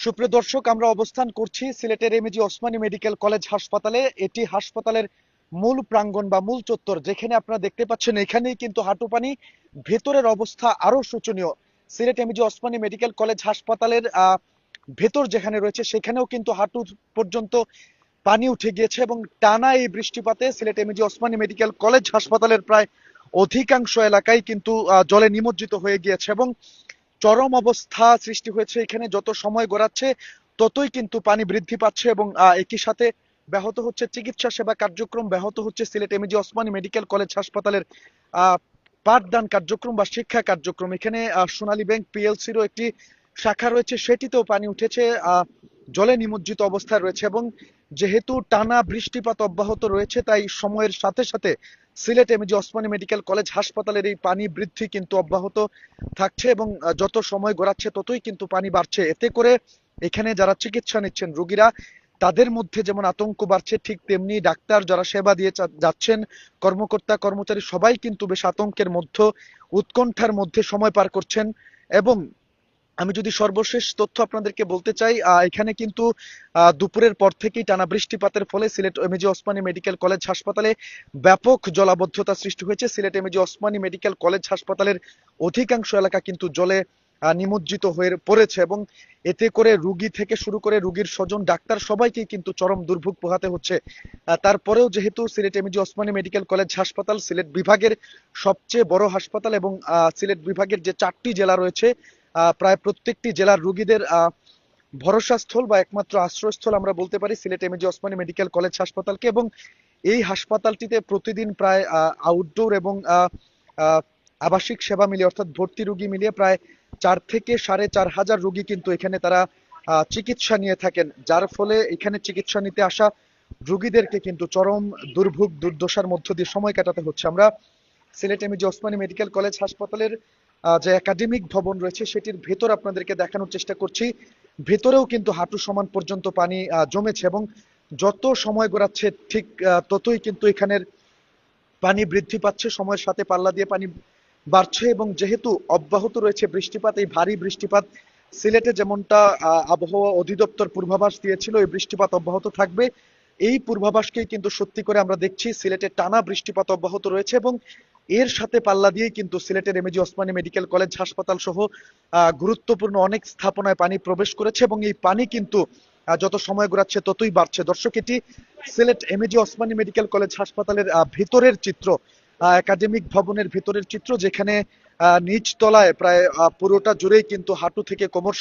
সুপ্রিয় দর্শক, আমরা অবস্থান করছি সিলেটের এমএজি ওসমানী মেডিকেল কলেজ হাসপাতালে। এটি হাসপাতালের মূল প্রাঙ্গণ বা মূল চত্বর, যেখানে আপনারা দেখতে পাচ্ছেন এখানেই কিন্তু হাঁটু পানি। ভেতরের অবস্থা আরো শোচনীয়। Sylhet MAG Osmani medical college হাসপাতালের ভেতর যেখানে রয়েছে সেখানেও কিন্তু হাঁটু পর্যন্ত পানি উঠে গিয়েছে এবং টানা এই বৃষ্টিপাতে Sylhet MAG Osmani medical college হাসপাতালের প্রায় অধিকাংশ এলাকায় কিন্তু জলে নিমজ্জিত হয়ে গিয়েছে এবং চরম অবস্থা সৃষ্টি হয়েছে এখানে। যত সময় গড়াচ্ছে ততই কিন্তু পানি বৃদ্ধি পাচ্ছে এবং একই সাথে ব্যাহত হচ্ছে চিকিৎসা সেবা কার্যক্রম, ব্যাহত হচ্ছে Sylhet MAG Osmani medical college হাসপাতালের আহ পাঠদান কার্যক্রম বা শিক্ষা কার্যক্রম। এখানে সোনালী ব্যাংক পিএলসিরও একটি শাখা রয়েছে, সেটিতেও পানি উঠেছে, জলে নিমজ্জিত অবস্থায় রয়েছে এবং যেহেতু টানা বৃষ্টিপাত অব্যাহত রয়েছে তাই সময়ের সাথে সাথে Sylhet MAG Osmani medical college হাসপাতালের এই পানি বৃদ্ধি কিন্তু অব্যাহত থাকছে এবং যত সময় গড়াচ্ছে ততই কিন্তু পানি বাড়ছে। এতে করে এখানে যারা চিকিৎসা নিচ্ছেন রোগীরা, তাদের মধ্যে যেমন আতঙ্ক বাড়ছে, ঠিক তেমনি ডাক্তার যারা সেবা দিয়ে যাচ্ছেন, কর্মকর্তা কর্মচারী সবাই কিন্তু বেশ আতঙ্কের মধ্যে, উৎকণ্ঠার মধ্যে সময় পার করছেন। এবং আমি যদি সর্বশেষ তথ্য আপনাদেরকে বলতে চাই, এখানে কিন্তু দুপুরের পর থেকেই টানা বৃষ্টিপাতের ফলে Sylhet MAG Osmani medical college হাসপাতালে ব্যাপক জলাবদ্ধতা সৃষ্টি হয়েছে। Sylhet MAG Osmani medical college হাসপাতালের অধিকাংশ এলাকা কিন্তু জলে নিমজ্জিত হয়ে পড়েছে এবং এতে করে রুগী থেকে শুরু করে রুগীর স্বজন, ডাক্তার সবাইকেই কিন্তু চরম দুর্ভোগ পোহাতে হচ্ছে। তারপরেও যেহেতু Sylhet MAG Osmani medical college হাসপাতাল সিলেট বিভাগের সবচেয়ে বড় হাসপাতাল এবং সিলেট বিভাগের যে 4টি জেলা রয়েছে, প্রায় প্রত্যেকটি জেলার রোগীদের ভরসাস্থল বা একমাত্র আশ্রয়স্থল আমরা বলতে পারি Sylhet MAG Osmani medical college হাসপাতালকে। এবং এই হাসপাতালটিতে প্রতিদিন প্রায় আউটডোর এবং আবাসিক সেবা মিলিয়ে অর্থাৎ ভর্তি রোগী মিলিয়ে প্রায় 4 থেকে 4.5 হাজার রোগী কিন্তু এখানে তারা চিকিৎসা নিয়ে থাকেন, যার ফলে এখানে চিকিৎসা নিতে আসা রোগীদেরকে কিন্তু চরম দুর্ভোগ দুর্দশার মধ্য দিয়ে সময় কাটাতে হচ্ছে। আমরা Sylhet MAG Osmani medical college হাসপাতালের যে একাডেমিক ভবন রয়েছে সেটির ভেতর আপনাদেরকে দেখানোর চেষ্টা করছি। ভেতরেও কিন্তু হাঁটু সমান পর্যন্ত পানি জমেছে এবং যত সময় গড়াচ্ছে ঠিক ততই কিন্তু এখানের পানি বৃদ্ধি পাচ্ছে, সময়ের সাথে পাল্লা দিয়ে পানি বাড়ছে। এবং যেহেতু অব্যাহত রয়েছে বৃষ্টিপাত, এই ভারী বৃষ্টিপাত, সিলেটে যেমনটা আবহাওয়া অধিদপ্তর পূর্বাভাস দিয়েছিল এই বৃষ্টিপাত অব্যাহত থাকবে, এই পূর্বাভাসকেই কিন্তু সত্যি করে আমরা দেখছি। সিলেটে টানা বৃষ্টিপাত অব্যাহত রয়েছে এবং এর সাথে পাল্লা দিয়েই কিন্তু সিলেটের এমএজি ওসমানী মেডিকেল কলেজ হাসপাতাল সহ গুরুত্বপূর্ণ অনেক স্থাপনায় পানি প্রবেশ করেছে এবং এই পানি কিন্তু যত সময় গড়াচ্ছে ততই বাড়ছে। দর্শক, এটি Sylhet MAG Osmani medical college হাসপাতালের ভিতরের চিত্র, একাডেমিক ভবনের ভিতরের চিত্র, যেখানে নিচ তলায় প্রায় পুরোটা জুড়েই কিন্তু হাঁটু থেকে কোমর